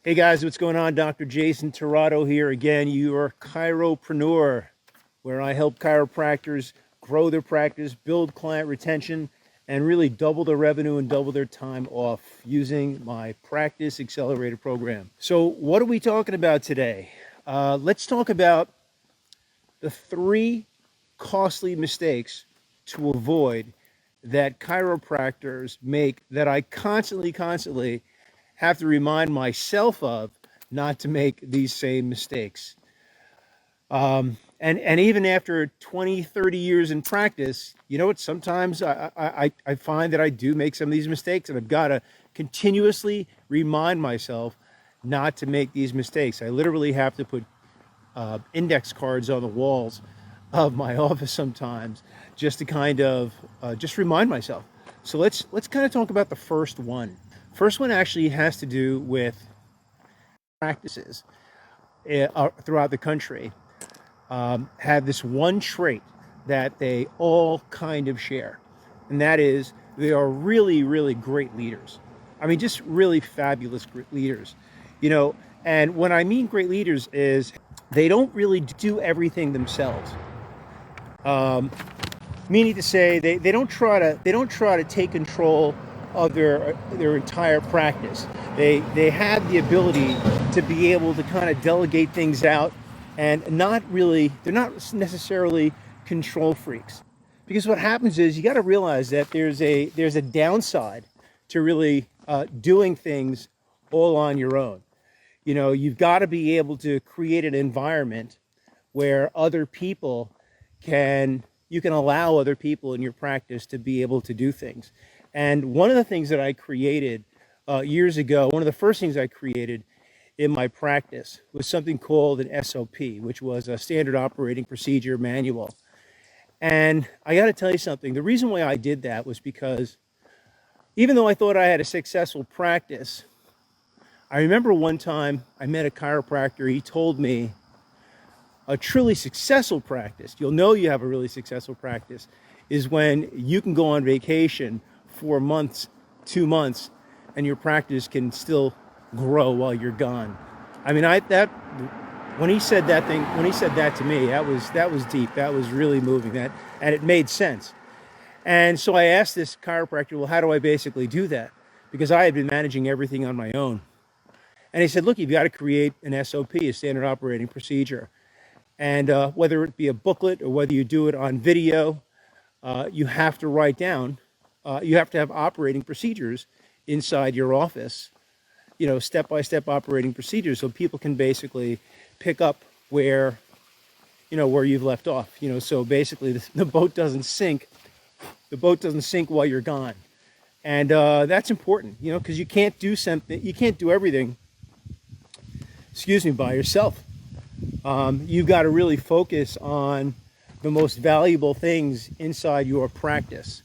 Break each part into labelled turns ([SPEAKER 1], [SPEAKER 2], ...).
[SPEAKER 1] Hey guys, what's going on? Dr. Jason Tirado here again, your chiropreneur, where I help chiropractors grow their practice, build client retention, and really double their revenue and double their time off using my Practice Accelerator program. So what are we talking about today? Let's talk about the 3 costly mistakes to avoid that chiropractors make that I constantly have to remind myself of not to make these same mistakes. And even after 20, 30 years in practice, you know what? Sometimes I find that I do make some of these mistakes, and I've got to continuously remind myself not to make these mistakes. I literally have to put index cards on the walls of my office sometimes just to kind of just remind myself. So let's kind of talk about the first one. First one actually has to do with practices throughout the country have this one trait that they all kind of share, and that is they are really, really great leaders. I mean, just really fabulous leaders, you know. And when I mean great leaders is they don't really do everything themselves. Meaning to say they don't try to take control of their entire practice. They have the ability to be able to kind of delegate things out, and they're not necessarily control freaks. Because what happens is you got to realize that there's a downside to really doing things all on your own. You know, you've got to be able to create an environment where you can allow other people in your practice to be able to do things. And one of the things that I created years ago, one of the first things I created in my practice was something called an SOP, which was a standard operating procedure manual. And I got to tell you something, the reason why I did that was because even though I thought I had a successful practice, I remember one time I met a chiropractor. He told me a truly successful practice, you'll know you have a really successful practice, is when you can go on vacation for months, 2 months, and your practice can still grow while you're gone. I mean, when he said that to me, that was deep. That was really moving. And it made sense. And so I asked this chiropractor, well, how do I basically do that? Because I had been managing everything on my own. And he said, look, you've got to create an SOP, a standard operating procedure. And whether it be a booklet or whether you do it on video, you have to write down, you have to have operating procedures inside your office, you know, step-by-step operating procedures, so people can basically pick up where you've left off. You know, so basically the boat doesn't sink. The boat doesn't sink while you're gone. And that's important, you know, because you can't do everything, by yourself. You've got to really focus on the most valuable things inside your practice.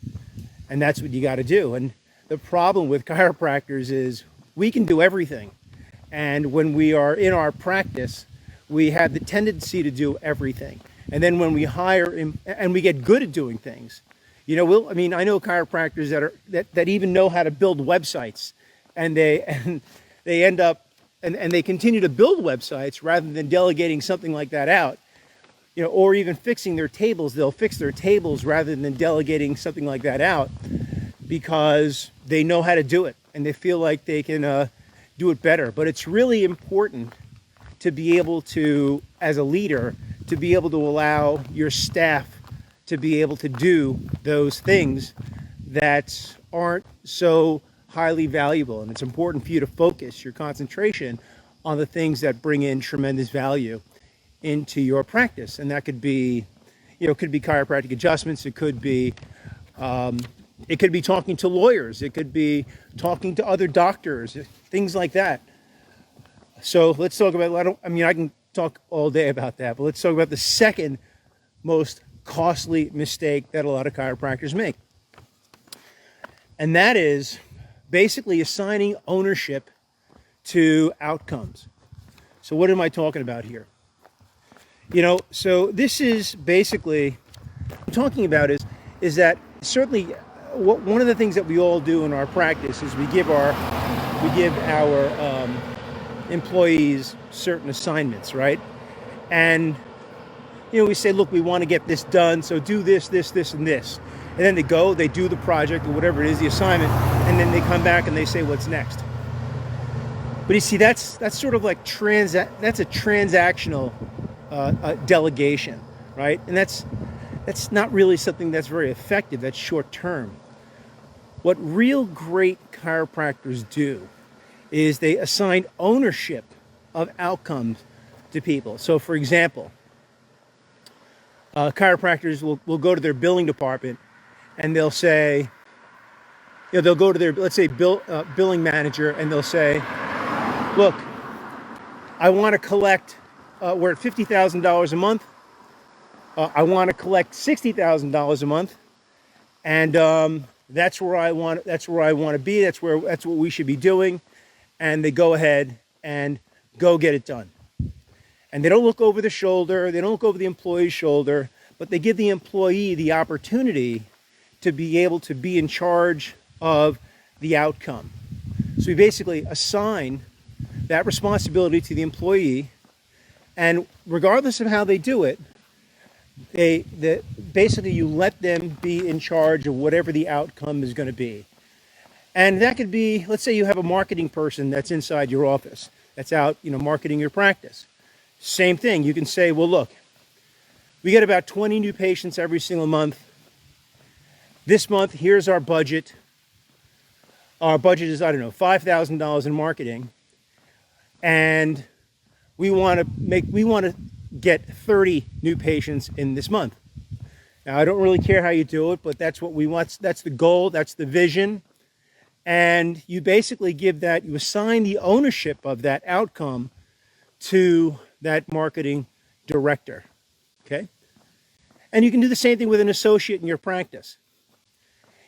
[SPEAKER 1] And that's what you got to do. And the problem with chiropractors is we can do everything. And when we are in our practice, we have the tendency to do everything. And then when we hire and we get good at doing things, you know, I know chiropractors that even know how to build websites, and they end up and they continue to build websites rather than delegating something like that out, you know, or even fixing their tables. They'll fix their tables rather than delegating something like that out because they know how to do it and they feel like they can do it better. But it's really important to be able to, as a leader, to be able to allow your staff to be able to do those things that aren't so highly valuable. And it's important for you to focus your concentration on the things that bring in tremendous value into your practice. And that could be, you know, it could be chiropractic adjustments. It could be talking to lawyers. It could be talking to other doctors, things like that. So let's talk about, I can talk all day about that, but let's talk about the second most costly mistake that a lot of chiropractors make. And that is basically assigning ownership to outcomes. So what am I talking about here? You know, so this is basically, what I'm talking about is that certainly one of the things that we all do in our practice is we give our employees certain assignments, right? And we say, look, we want to get this done, so do this, this, this, and this. And then they do the project or whatever it is, the assignment, and then they come back and they say, what's next? But you see, that's sort of like that's a transactional delegation, right? And that's not really something that's very effective. That's short term. What real great chiropractors do is they assign ownership of outcomes to people. So, for example, chiropractors will go to their billing department and they'll say, they'll go to their, let's say, billing manager, and they'll say, look, I want to collect, we're at $50,000 a month. I want to collect $60,000 a month, and that's where I want to be. That's what we should be doing. And they go ahead and go get it done. And they don't look over the shoulder. They don't look over the employee's shoulder, but they give the employee the opportunity to be able to be in charge of the outcome. So we basically assign that responsibility to the employee, and regardless of how they do it, basically you let them be in charge of whatever the outcome is going to be. And that could be, let's say you have a marketing person that's inside your office, that's out, marketing your practice. Same thing. You can say, well, look, we get about 20 new patients every single month. This month, here's our budget. Our budget is, $5,000 in marketing. And we want to get 30 new patients in this month. Now, I don't really care how you do it, but that's what we want. That's the goal. That's the vision. And you basically you assign the ownership of that outcome to that marketing director. Okay? And you can do the same thing with an associate in your practice.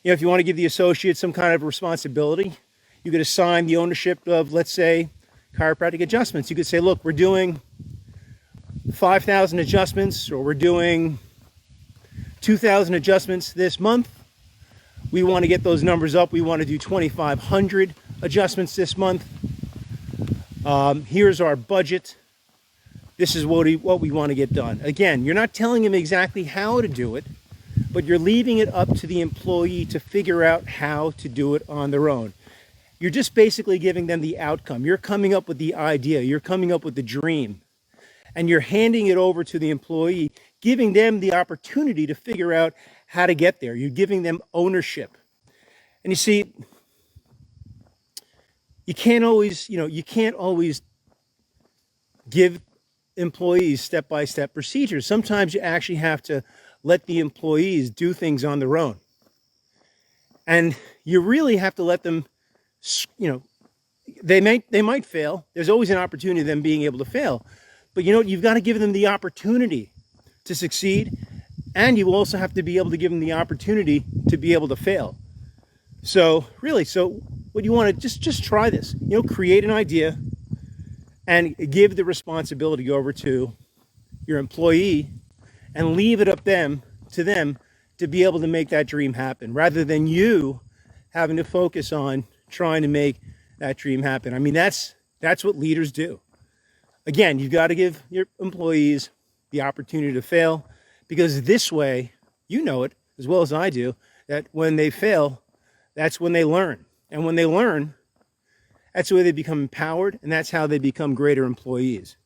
[SPEAKER 1] If you want to give the associate some kind of responsibility, you could assign the ownership of, let's say, chiropractic adjustments. You could say, look, we're doing 5,000 adjustments, or we're doing 2,000 adjustments this month. We want to get those numbers up. We want to do 2,500 adjustments this month. Here's our budget. This is what we want to get done. Again, you're not telling them exactly how to do it, but you're leaving it up to the employee to figure out how to do it on their own. You're just basically giving them the outcome. You're coming up with the idea. You're coming up with the dream. And you're handing it over to the employee, giving them the opportunity to figure out how to get there. You're giving them ownership. And you see, you can't always give employees step-by-step procedures. Sometimes you actually have to let the employees do things on their own. And you really have to let them, they might fail. There's always an opportunity of them being able to fail. But you've got to give them the opportunity to succeed, and you also have to be able to give them the opportunity to be able to fail. So what you want to just try this. Create an idea and give the responsibility over to your employee, and leave it up to them to be able to make that dream happen, rather than you having to focus on trying to make that dream happen. I mean, that's what leaders do. Again, you've got to give your employees the opportunity to fail, because this way, you know it as well as I do, that when they fail, that's when they learn. And when they learn, that's the way they become empowered, and that's how they become greater employees.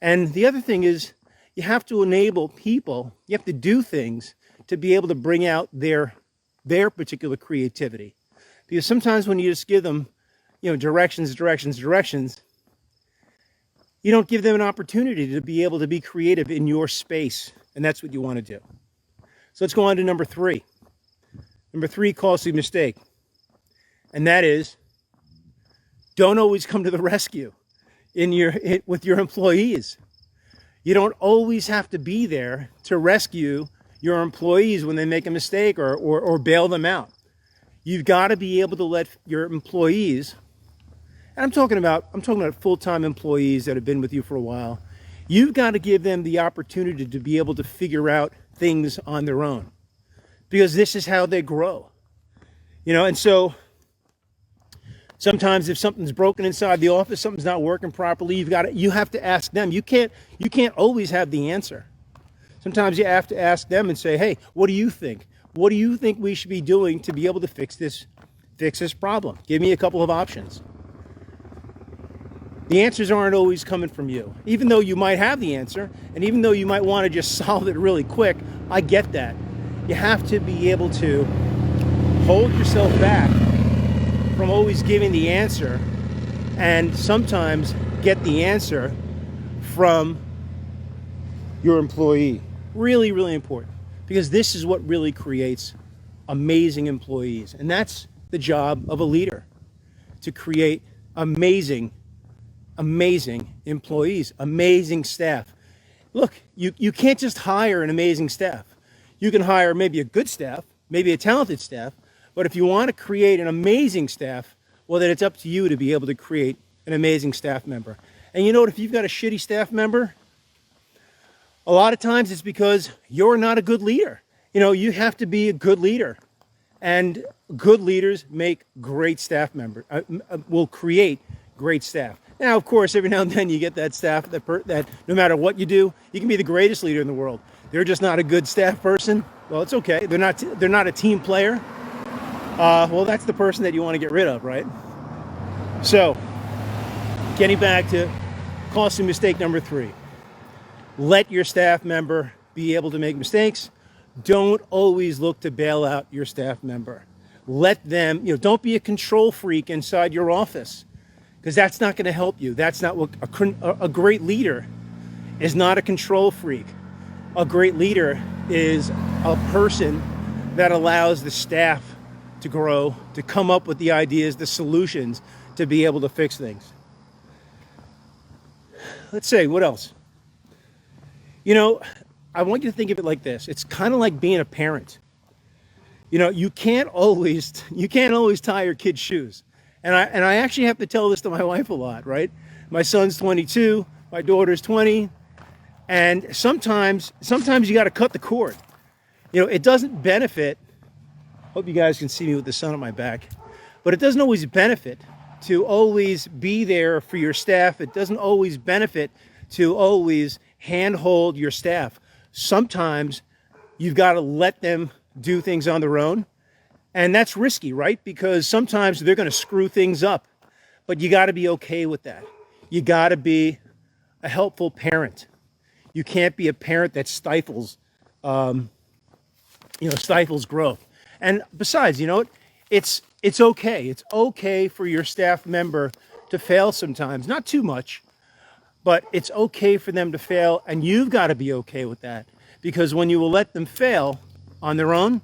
[SPEAKER 1] And the other thing is, you have to enable people, you have to do things to be able to bring out their particular creativity. Because sometimes when you just give them, directions, you don't give them an opportunity to be able to be creative in your space. And that's what you want to do. So let's go on to number 3. Number 3, costly mistake. And that is, don't always come to the rescue with your employees. You don't always have to be there to rescue your employees when they make a mistake or bail them out. You've got to be able to let your employees, and I'm talking about full-time employees that have been with you for a while. You've got to give them the opportunity to be able to figure out things on their own, because this is how they grow. And so Sometimes if something's broken inside the office, something's not working properly, you have to ask them. You can't always have the answer. Sometimes you have to ask them and say, hey, what do you think? What do you think we should be doing to be able to fix this problem? Give me a couple of options. The answers aren't always coming from you. Even though you might have the answer, and even though you might want to just solve it really quick, I get that. You have to be able to hold yourself back from always giving the answer, and sometimes get the answer from your employee. Really, really important, because this is what really creates amazing employees. And that's the job of a leader, to create amazing employees, amazing staff. Look, you can't just hire an amazing staff. You can hire maybe a good staff, maybe a talented staff, but if you want to create an amazing staff, well, then it's up to you to be able to create an amazing staff member. And you know what, if you've got a shitty staff member, a lot of times it's because you're not a good leader. You know, you have to be a good leader. And good leaders make great staff members, will create great staff. Now, of course, every now and then you get that staff that no matter what you do, you can be the greatest leader in the world. They're just not a good staff person. Well, it's okay. They're not a team player. Well, that's the person that you want to get rid of, right? So, getting back to costly mistake number 3. Let your staff member be able to make mistakes. Don't always look to bail out your staff member. Let them, don't be a control freak inside your office, because that's not going to help you. That's not what a great leader is. Not a control freak. A great leader is a person that allows the staff to grow, to come up with the ideas, the solutions, to be able to fix things. Let's say, what else? I want you to think of it like this. It's kind of like being a parent. You can't always tie your kid's shoes. And I actually have to tell this to my wife a lot, right? My son's 22, my daughter's 20, and sometimes you got to cut the cord. It doesn't benefit. Hope you guys can see me with the sun on my back, but it doesn't always benefit to always be there for your staff. It doesn't always benefit to always handhold your staff. Sometimes you've got to let them do things on their own. And that's risky, right? Because sometimes they're going to screw things up. But you got to be okay with that. You got to be a helpful parent. You can't be a parent that stifles growth. And besides, it's okay. It's okay for your staff member to fail sometimes. Not too much. But it's okay for them to fail, and you've got to be okay with that. Because when you will let them fail on their own,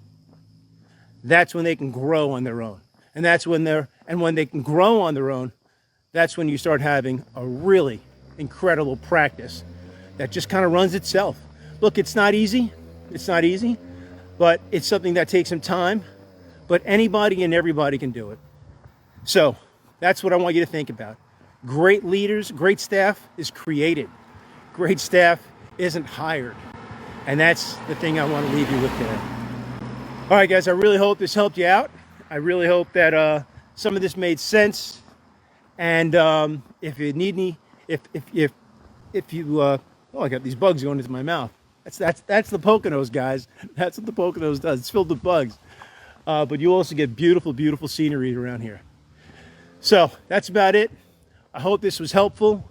[SPEAKER 1] that's when they can grow on their own. And when they can grow on their own, that's when you start having a really incredible practice that just kind of runs itself. Look, it's not easy. It's not easy, but it's something that takes some time. But anybody and everybody can do it. So that's what I want you to think about. Great leaders, great staff is created. Great staff isn't hired. And that's the thing I want to leave you with today. All right, guys, I really hope this helped you out. I really hope that some of this made sense. And if you need me, if you, I got these bugs going into my mouth. That's the Poconos, guys. That's what the Poconos does. It's filled with bugs. But you also get beautiful, beautiful scenery around here. So that's about it. I hope this was helpful.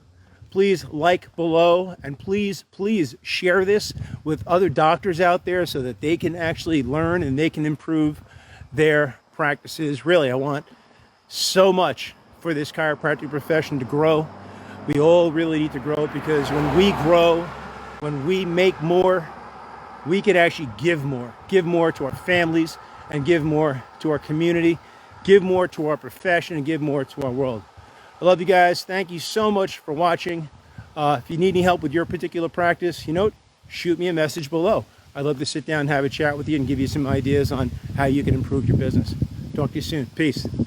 [SPEAKER 1] Please like below, and please share this with other doctors out there so that they can actually learn and they can improve their practices. Really, I want so much for this chiropractic profession to grow. We all really need to grow, because when we grow, when we make more, we can actually give more to our families, and give more to our community, give more to our profession, and give more to our world. I love you guys. Thank you so much for watching. If you need any help with your particular practice, shoot me a message below. I'd love to sit down and have a chat with you and give you some ideas on how you can improve your business. Talk to you soon. Peace.